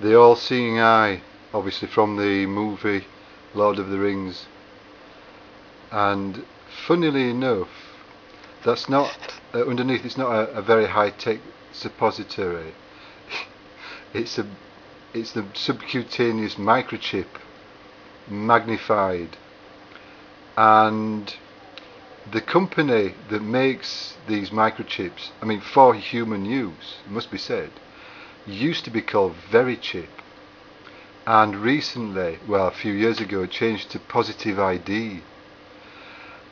the all-seeing eye, obviously from the movie Lord of the Rings. And funnily enough, that's not underneath. It's not a very high-tech suppository. it's the subcutaneous microchip, magnified. And the company that makes these microchips, I mean for human use, it must be said, used to be called Verichip, and recently, well, a few years ago, it changed to Positive ID.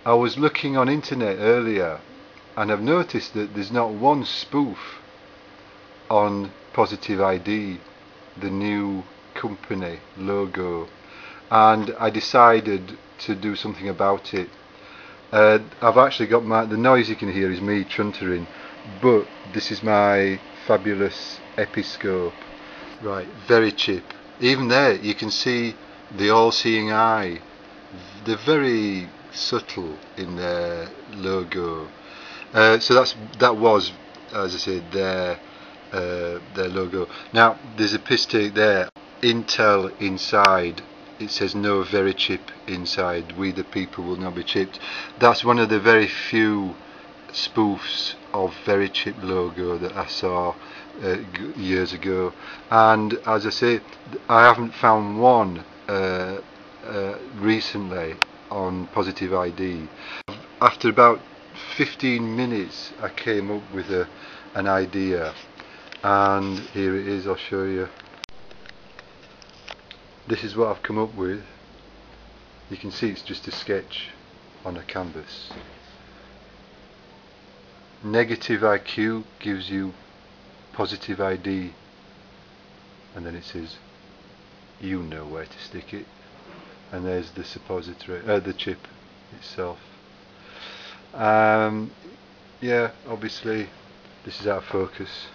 I was looking on internet earlier and I've noticed that there's not one spoof on Positive ID, the new company logo, and I decided to do something about it. I've actually got the noise you can hear is me chuntering, but this is my fabulous Episcope. Right, Verichip. Even there you can see the all-seeing eye. They're very subtle in their logo. So that was, as I said, their logo. Now there's a pistic there. Intel inside. It says no Verichip inside. We the people will not be chipped. That's one of the very few spoofs of Verichip logo that I saw years ago, and as I say, I haven't found one recently on Positive ID. After about 15 minutes I came up with an idea, and here it is. I'll show you. This is what I've come up with. You can see it's just a sketch on a canvas. Negative IQ gives you Positive ID, and then it says you know where to stick it, and there's the suppository, the chip itself. Yeah, obviously this is out of focus.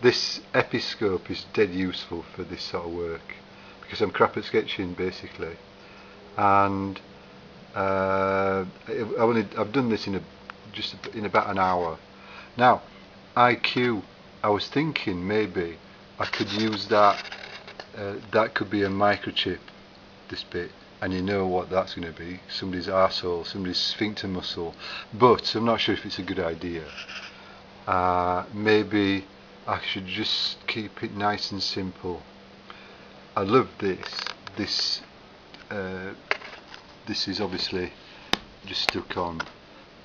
This Episcope is dead useful for this sort of work because I'm crap at sketching basically, and I've done this just in about an hour. Now IQ, I was thinking maybe I could use that. That could be a microchip, this bit, and you know what that's going to be: somebody's arsehole, somebody's sphincter muscle. But I'm not sure if it's a good idea. Maybe I should just keep it nice and simple. I love this. This is obviously just stuck on,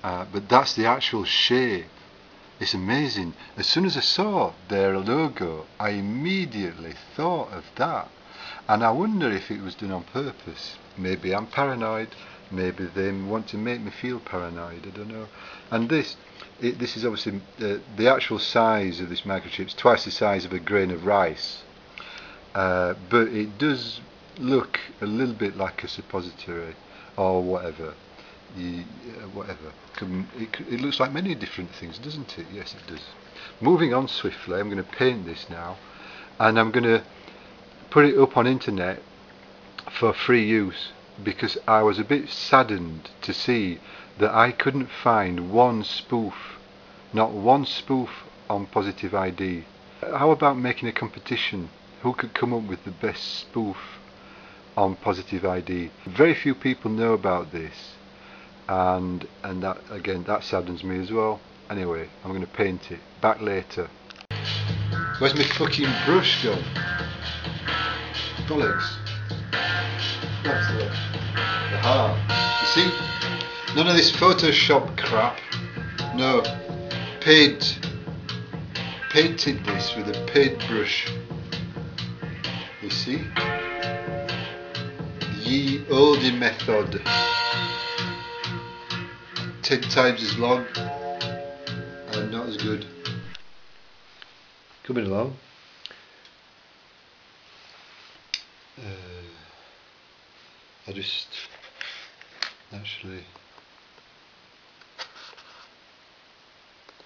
but that's the actual shape. It's amazing. As soon as I saw their logo, I immediately thought of that, and I wonder if it was done on purpose. Maybe I'm paranoid. Maybe they want to make me feel paranoid. I don't know. And this is obviously the actual size of this microchip is twice the size of a grain of rice, but it does look a little bit like a suppository or whatever. Whatever. It looks like many different things, doesn't it? Yes, it does. Moving on swiftly, I'm going to paint this now, and I'm going to put it up on internet for free use, because I was a bit saddened to see that I couldn't find one spoof, not one spoof on Positive ID. How about making a competition? Who could come up with the best spoof on Positive ID? Very few people know about this, and that, again, that saddens me as well. Anyway, I'm going to paint it. Back later. Where's my fucking brush gone? Bollocks. That's the heart. You see? None of this Photoshop crap. No. Painted this with a paint brush. You see? Ye olde method. 10 times as long and not as good. Coming along. I just actually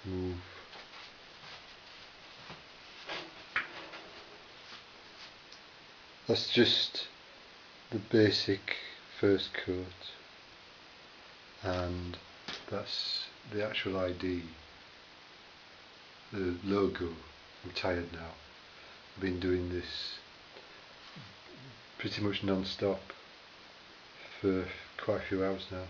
move. That's just the basic first coat, and that's the actual ID. the logo. I'm tired now. I've been doing this pretty much non-stop for quite a few hours now.